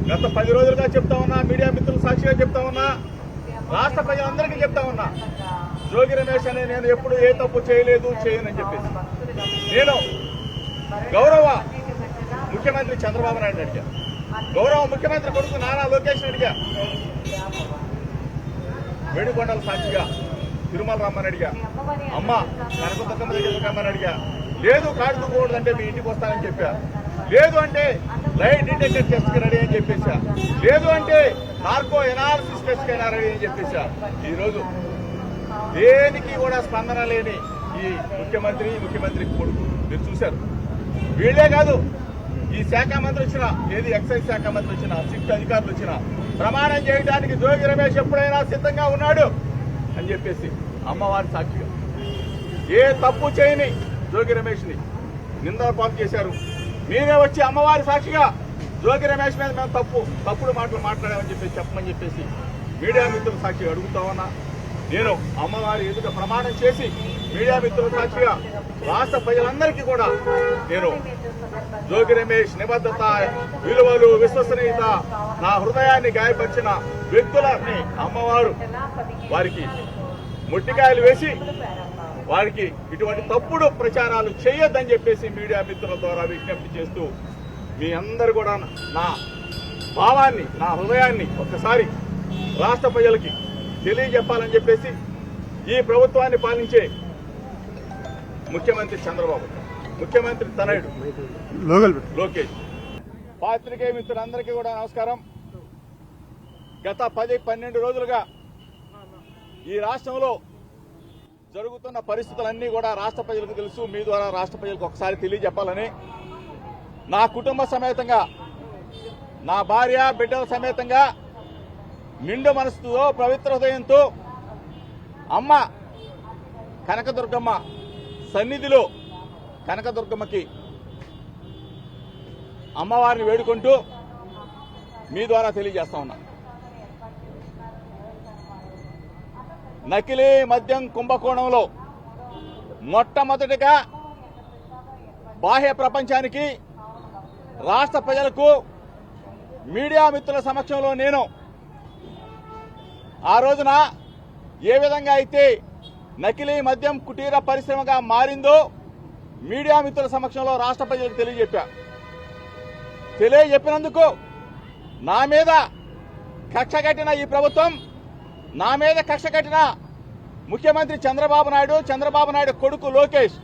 గత 10 రోజులుగా చెప్తా ఉన్నా, మీడియా మిత్రులు సాక్షిగా చెప్తా ఉన్నా, రాష్ట్ర ప్రజలందరికీ చెప్తా ఉన్నా, జోగి రమేష్ అనే నేను ఎప్పుడు ఏ తప్పు చేయనని చెప్పేసి నేను గౌరవ ముఖ్యమంత్రి చంద్రబాబు నాయుడు అడిగా, గౌరవ ముఖ్యమంత్రి కొడుకు నారా లోకేష్ అడిగా, వేడుకొండల సాక్షిగా తిరుమల రమ్మని అడిగా, అమ్మ కనకదుర్గమ్మ దగ్గరికి రమ్మని అడిగా, లేదు కాడు దుక్కకూడదంటే మీ ఇంటికి వస్తానని చెప్పా, లేదు అంటే లైట్ డిటెక్టర్ టెస్ట్ కి రెడీ అని చెప్పేసా, లేదు అంటే నార్కో ఎనాలిసిస్ టెస్ట్ కైనా రెడీ అని చెప్పేసా. ఈరోజు దేనికి కూడా స్పందన లేని ఈ ముఖ్యమంత్రి కొడుకు మీరు చూశారు. వీళ్లే కాదు, ఈ శాఖ మంత్రి వచ్చిన, ఏది ఎక్సైజ్ శాఖ మంత్రి వచ్చిన, సిట్ అధికారులు వచ్చిన ప్రమాణం చేయడానికి జోగి రమేష్ ఎప్పుడైనా సిద్ధంగా ఉన్నాడు అని చెప్పేసి అమ్మవారి సాక్షిగా ఏ తప్పు చేయని జోగి రమేష్ ని నిందపాలు చేశారు. మీరే వచ్చి అమ్మవారి సాక్షిగా జోగి రమేష్ మీద మేము తప్పుడు మాటలు మాట్లాడామని చెప్పమని చెప్పేసి మీడియా మిత్రుల సాక్షిగా అడుగుతా ఉన్నా. నేను అమ్మవారి ఎదుట ప్రమాణం చేసి మీడియా మిత్రుల సాక్షిగా రాష్ట్ర ప్రజలందరికీ కూడా నేను జోగి రమేష్ నిబద్ధత, విలువలు, విశ్వసనీయత, నా హృదయాన్ని గాయపరిచిన వ్యక్తులని అమ్మవారు వారికి ముట్టికాయలు వేసి వారికి ఇటువంటి తప్పుడు ప్రచారాలు చేయొద్దని చెప్పేసి మీడియా మిత్రుల ద్వారా విజ్ఞప్తి చేస్తూ మీ అందరు కూడా నా భావాన్ని, నా హృదయాన్ని ఒక్కసారి రాష్ట్ర ప్రజలకి తెలియజెప్పాలని చెప్పేసి ఈ ప్రభుత్వాన్ని పాలించే ముఖ్యమంత్రి చంద్రబాబు, ముఖ్యమంత్రి తనయుడు లోకేష్, పాత్రికేయ మిత్రులందరికీ కూడా నమస్కారం. గత 10-12 రోజులుగా ఈ రాష్ట్రంలో జరుగుతున్న పరిస్థితులన్నీ కూడా రాష్ట్ర ప్రజలకు తెలుసు. మీ ద్వారా రాష్ట్ర ప్రజలకు ఒకసారి తెలియజెప్పాలని నా కుటుంబ సమేతంగా, నా భార్య బిడ్డల సమేతంగా నిండు మనసుతో, పవిత్ర హృదయంతో అమ్మ కనకదుర్గమ్మ సన్నిధిలో కనకదుర్గమ్మకి అమ్మవారిని వేడుకుంటూ మీ ద్వారా తెలియజేస్తా ఉన్నా. నకిలీ మద్యం కుంభకోణంలో మొట్టమొదటిగా బాహ్య ప్రపంచానికి, రాష్ట్ర ప్రజలకు, మీడియా మిత్రుల సమక్షంలో నేను ఆ రోజున ఏ విధంగా అయితే నకిలీ మద్యం కుటీర పరిశ్రమగా మారిందో మీడియా మిత్రుల సమక్షంలో రాష్ట్ర ప్రజలకు తెలియజెప్పినందుకు నా మీద కక్ష కట్టిన ఈ ప్రభుత్వం, నా మీద కక్ష కట్టిన ముఖ్యమంత్రి చంద్రబాబు నాయుడు కొడుకు లోకేష్